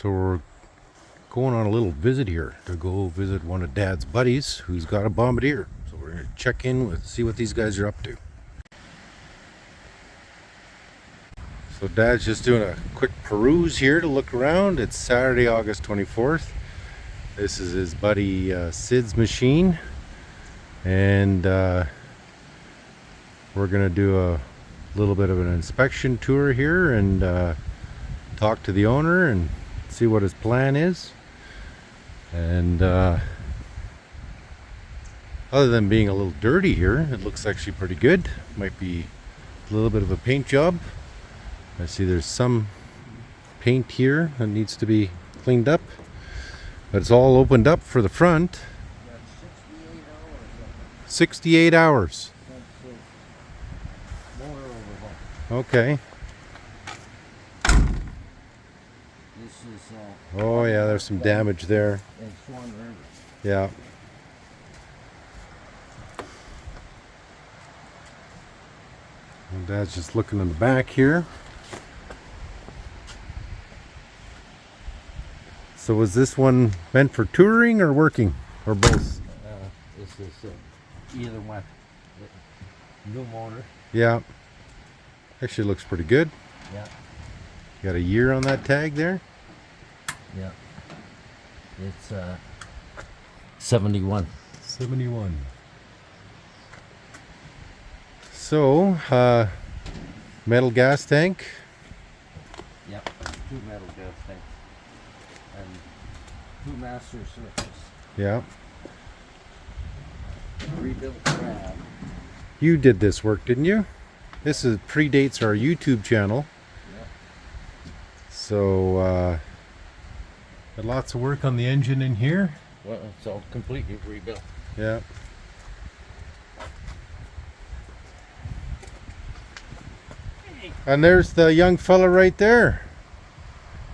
So we're going on a little visit here to go visit one of Dad's buddies who's got a Bombardier. So we're going to check in with, see what these guys are up to. So Dad's just doing a quick peruse here to look around. It's Saturday, August 24th. This is his buddy Syd's machine. And we're going to do a little bit of an inspection tour here and talk to the owner and see what his plan is. And other than being a little dirty here, it looks actually pretty good. Might be a little bit of a paint job. I see there's some paint here that needs to be cleaned up, but it's all opened up for the front. 68 hours. Okay. Oh yeah, there's some damage there. Yeah. And Dad's just looking in the back here. So was this one meant for touring or working, or both? This is either one. New motor. Yeah. Actually looks pretty good. Yeah. Got a year on that tag there. Yeah. It's 71. 71. So, metal gas tank. Yep. 2 metal gas tanks. And 2 master switches. Yeah. Rebuilt cab. You did this work, didn't you? This predates our YouTube channel. Yeah. So, got lots of work on the engine in here. Well, it's all completely rebuilt. Yeah. And there's the young fella right there.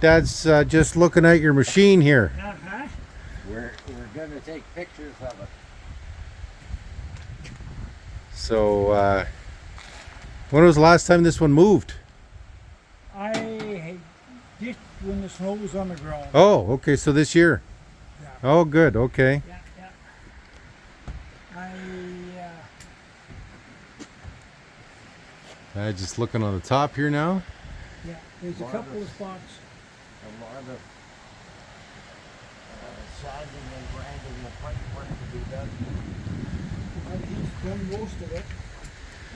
Dad's just looking at your machine here. Uh-huh. We're gonna take pictures of it. So, when was the last time this one moved? I just when the snow was on the ground. Oh, okay, so this year. Yeah. Oh, good, okay. Yeah. Just looking on the top here now. Yeah. There's a couple of spots. A lot of sanding and grinding the pipe work to be done. He's done most of it.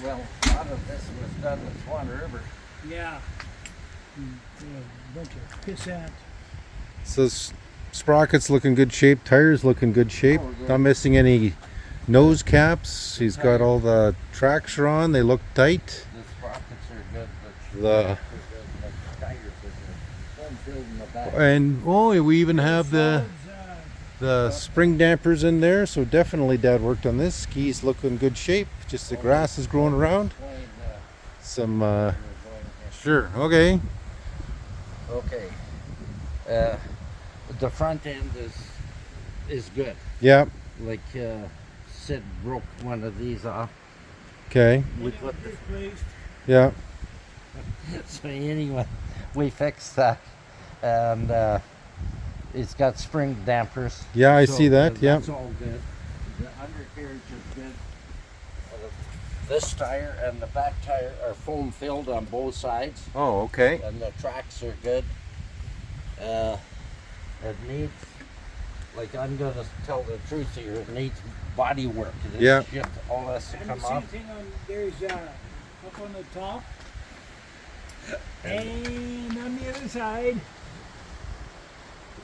Well, a lot of this was done with Swan River. Yeah. A bunch of pissant. So sprockets look in good shape, tires look in good shape. Oh, good. Not missing any nose caps. He's got all the tracks are on. They look tight. The sprockets are good, but The are good, but the tires are good. One filled in the back. and oh, we even have the spring dampers in there. So definitely Dad worked on this. Skis look in good shape. Just the grass is growing around. Some sure, okay. Okay. The front end is good. Yeah. Like Syd broke one of these off. Okay. We put the, Replaced. Yeah. so anyway, we fixed that, and it's got spring dampers. Yeah, I So, see that. Yeah. That's all good. The undercarriage is good. This tire and the back tire are foam filled on both sides, Oh, okay. and the tracks are good. It needs, like I'm gonna tell the truth here, it needs body work. This Yeah. shit all has to And come the same off. thing on there's up on the top and on the other side.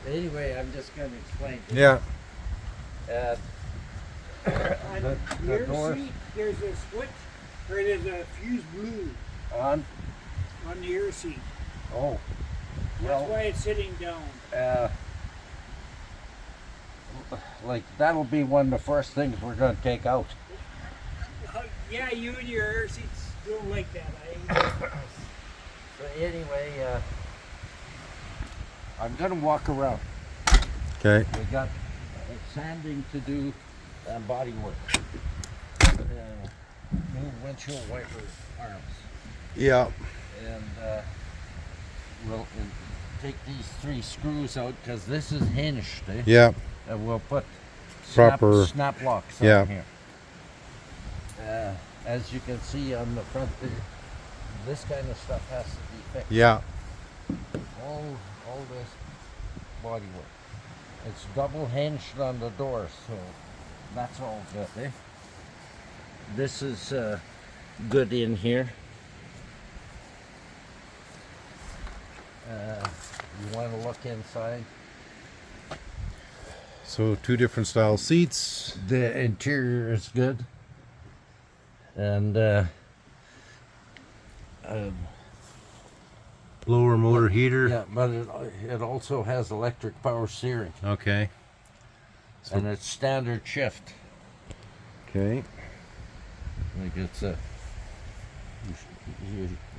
Anyway, I'm just gonna explain. Yeah. Uh, On The your north- seat, there's a switch, or there's a fuse blue on, on the air seat. oh, That's well, why it's sitting down. like that'll be one of the first things we're gonna take out. Yeah, you and your air seats don't like that. So anyway, I'm gonna walk around. Okay. We got sanding to do and body work. New windshield wiper arms. Yeah. And we'll take these 3 screws out because this is hinged. Eh? Yeah. And we'll put Proper- snap locks yeah. on here. As you can see on the front, this kind of stuff has to be fixed. Yeah. All this bodywork. It's double hinged on the door, so that's all good. Eh? This is good in here. You want to look inside. So 2 different style seats. The interior is good, and Blower motor heater. yeah, but it also has electric power steering, Okay. and it's standard shift. Okay. Like it's you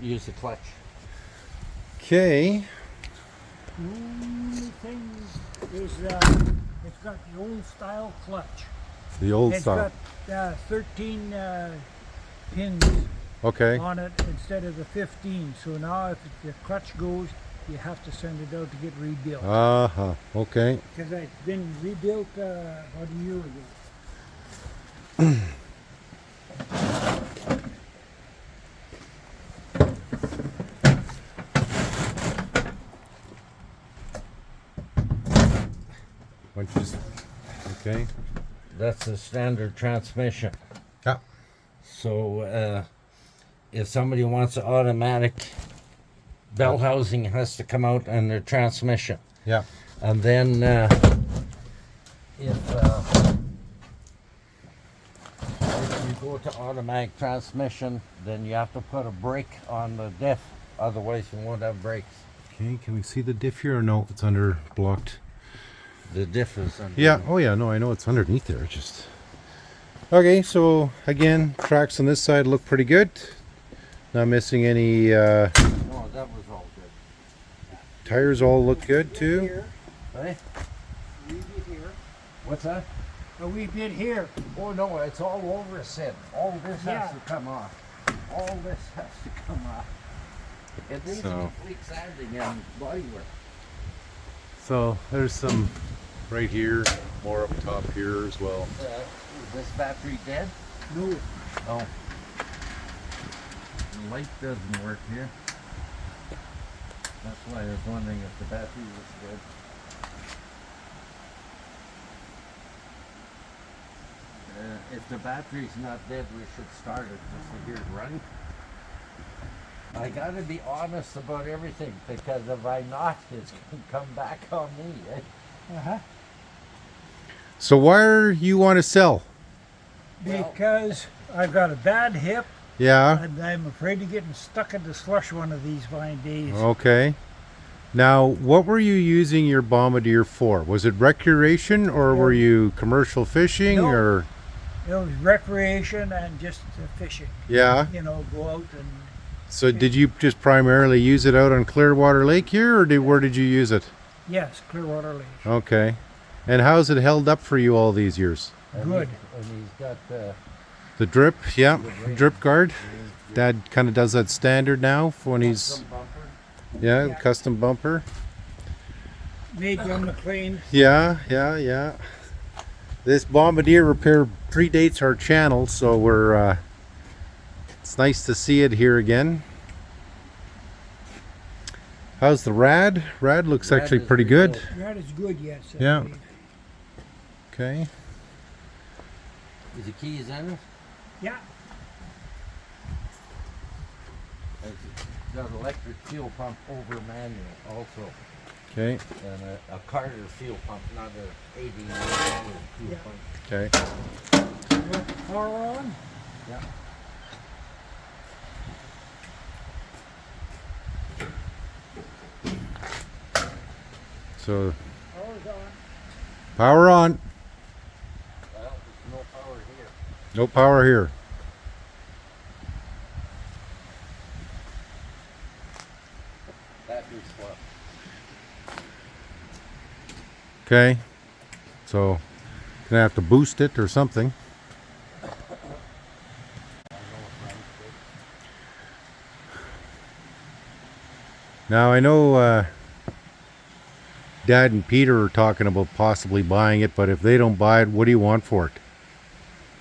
use the clutch. Okay. The only thing is it's got the old style clutch. The old It's style. got 13 pins Okay. on it instead of the 15. So now if the clutch goes, you have to send it out to get rebuilt. Uh-huh. Okay. Because it's been rebuilt about a year ago. Okay. That's a standard transmission. Yeah. So if somebody wants an automatic, bell housing has to come out and their transmission. Yeah. And then if you go to automatic transmission, then you have to put a brake on the diff, otherwise you won't have brakes. Okay, can we see the diff here or no? It's under blocked. The diff is under. Yeah, oh yeah, no, I know it's underneath there, just. Okay, so again, tracks on this side look pretty good. Not missing any, No, that was all good. tires all look good too. Here, Hey, a wee bit here, what's that? a wee bit here. Oh no, it's all over, Sid. All this Yeah. has to come off. All this has to come off. It needs So- a complete sanding and bodywork. So there's some right here, more up top here as well. Is this battery dead? No, Oh. The light doesn't work here. That's why I was wondering if the battery was dead. If the battery's not dead, we should start it just to hear it run. I gotta be honest about everything, because if I'm not, it's gonna come back on me. Eh? uh-huh. So why are you want to sell? Because I've got a bad hip Yeah, and I'm afraid of getting stuck in the slush one of these fine days. okay. Now, what were you using your Bombardier for? Was it recreation or were you commercial fishing No. or? It was recreation and just fishing. Yeah. You know, go out and So did you just primarily use it out on Clearwater Lake here, or where did you use it? yes, Clearwater Lake. Okay. And how's it held up for you all these years? Good. And he's got The drip, yeah, The drip guard. Dad kind of does that standard now for when he's, some bumper. yeah, Yeah. custom bumper. Made John McLean. Yeah, yeah, yeah. This Bombardier repair predates our channel, so we're, it's nice to see it here again. How's the rad? Rad looks Rad actually is pretty pretty good. That is good, yes. I Yeah. believe. Okay. Is the keys in it? Yeah. It's got electric fuel pump over manual also. Okay. And a Carter fuel pump, not a 80 fuel Yeah. pump. Okay. Got the power on. Yeah. So Power's on. power on. Well, there's no power here. No power here. Battery swap. Okay. So gonna have to boost it or something. I know it runs good. Now I know Dad and Peter are talking about possibly buying it, but if they don't buy it, what do you want for it?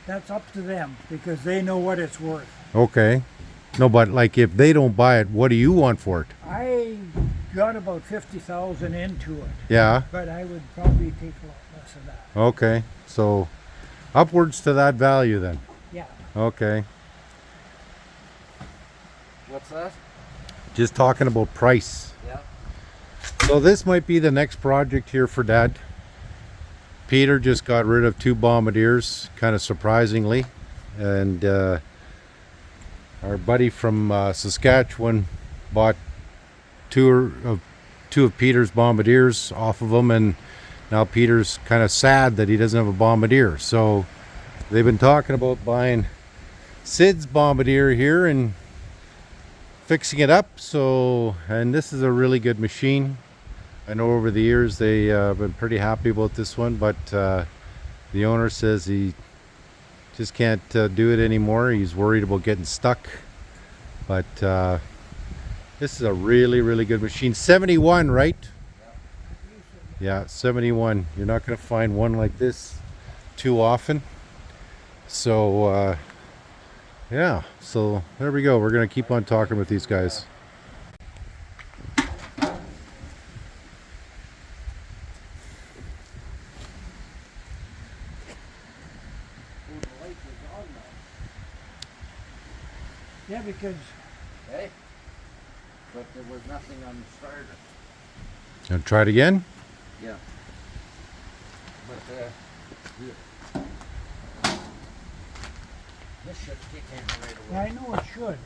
That's up to them because they know what it's worth. Okay. No, but like if they don't buy it, what do you want for it? I got about 50,000 into it, Yeah. but I would probably take a lot less of that. Okay. So upwards to that value then. Yeah. Okay. What's that? Just talking about price. Yeah. So this might be the next project here for Dad. Peter just got rid of 2 Bombardiers, kind of surprisingly. And our buddy from Saskatchewan bought two of Peter's Bombardiers off of him, and now Peter's kind of sad that he doesn't have a Bombardier. So they've been talking about buying Syd's Bombardier here and fixing it up. So, and this is a really good machine. I know over the years they been pretty happy about this one, but the owner says he just can't do it anymore. He's worried about getting stuck. But this is a really, really good machine. 71, right? Yeah, 71. You're not going to find one like this too often. So, yeah. So there we go. We're going to keep on talking with these guys. Yeah, because Hey? But there was nothing on the starter. Gonna try it again? Yeah. But this should kick in right away. I know it should.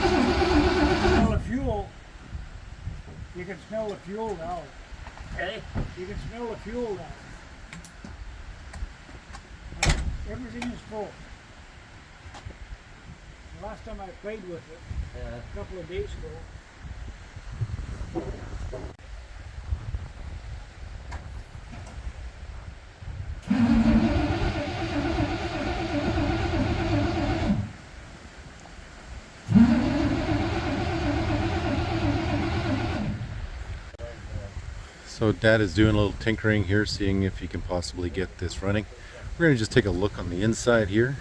Smell the fuel. You can smell the fuel now. Hey? You can smell the fuel now. Everything is full. The last time I played with it, a couple of days ago, So Dad is doing a little tinkering here, seeing if he can possibly get this running. We're going to just take a look on the inside here.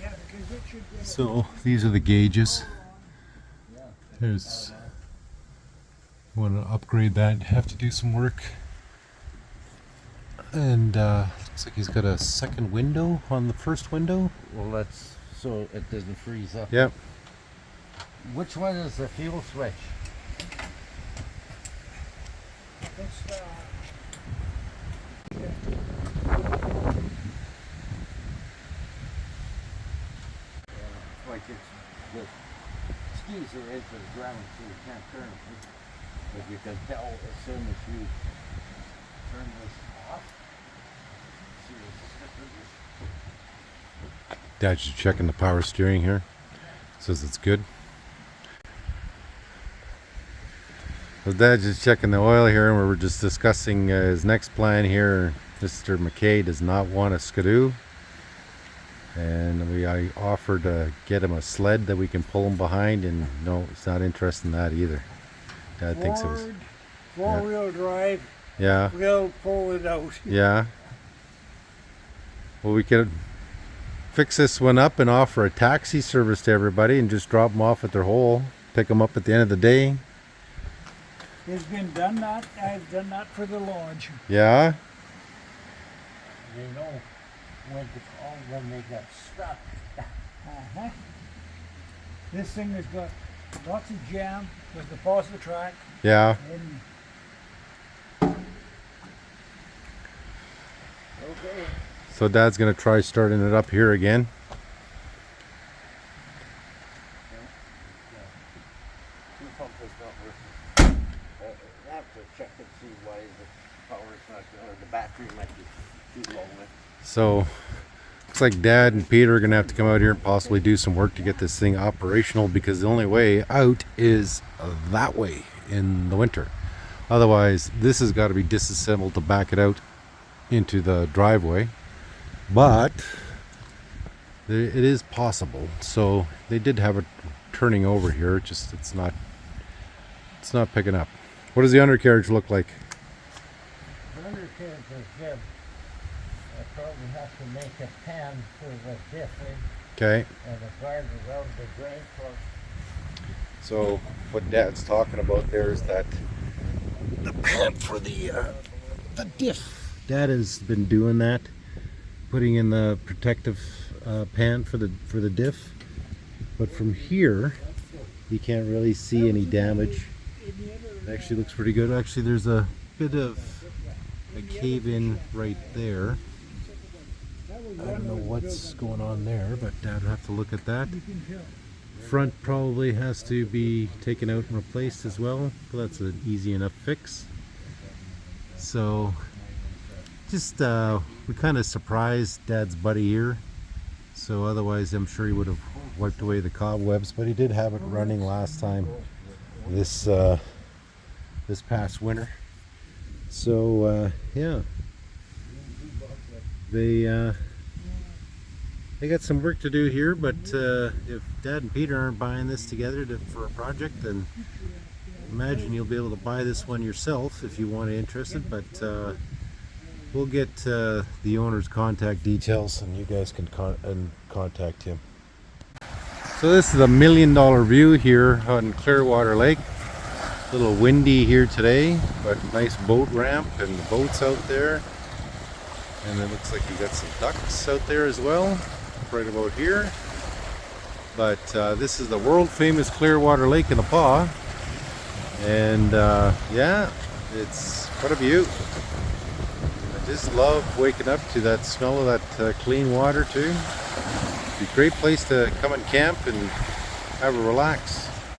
yeah, because it should be. So these are the gauges. There's, want to upgrade that, have to do some work. And looks like he's got a second window on the first window. Well, let's, so it doesn't freeze up. Yep. Which one is the fuel switch? It's, Like it's, the skis are into the ground so you can't turn it. But you can tell as soon as you turn this off. See the stickers? Dad's just checking the power steering here. Says it's good. So Dad's just checking the oil here, and we were just discussing his next plan here. Mr. McKay does not want a Skidoo, and I offered to get him a sled that we can pull him behind, and no, he's not interested in that either. Dad thinks it was, forward, four-wheel drive, yeah, wheel pull it out. yeah. Well, we could fix this one up and offer a taxi service to everybody and just drop them off at their hole, pick them up at the end of the day. It's been done that. I've done that for the lodge. Yeah. They know when to call when they got stuck. Uh-huh. This thing has got lots of jam with the positive track Yeah. and Okay. So Dad's gonna try starting it up here again. Pump is not working. I have to check and see why the power's not or the battery might be too low. So looks like Dad and Peter are gonna have to come out here and possibly do some work to get this thing operational, because the only way out is that way in the winter. Otherwise, this has got to be disassembled to back it out into the driveway. But it is possible. So they did have it turning over here. Just it's not picking up. What does the undercarriage look like? The undercarriage is good. I probably have to make a pan for the diff Okay. and a guard around the drain plug. So what Dad's talking about there is that the pan for the diff. Dad has been doing that, putting in the protective pan for the diff. But from here, you can't really see any damage. It actually looks pretty good. Actually, there's a bit of a cave-in right there. I don't know what's going on there, but Dad would have to look at that. Front probably has to be taken out and replaced as well, but that's an easy enough fix. So just we kind of surprised Dad's buddy here, so otherwise I'm sure he would have wiped away the cobwebs, but he did have it running last time this past winter. So yeah, they got some work to do here, but if Dad and Peter aren't buying this together for a project, then imagine you'll be able to buy this one yourself if you want to interested. But we'll get the owner's contact details, and you guys can contact him. So this is a $1 million view here on Clearwater Lake. A little windy here today, but nice boat ramp and the boats out there. And it looks like you got some ducks out there as well, right about here. But this is the world famous Clearwater Lake in the Paw. And yeah, it's what a view. I just love waking up to that smell of that clean water too. It's a great place to come and camp and have a relax.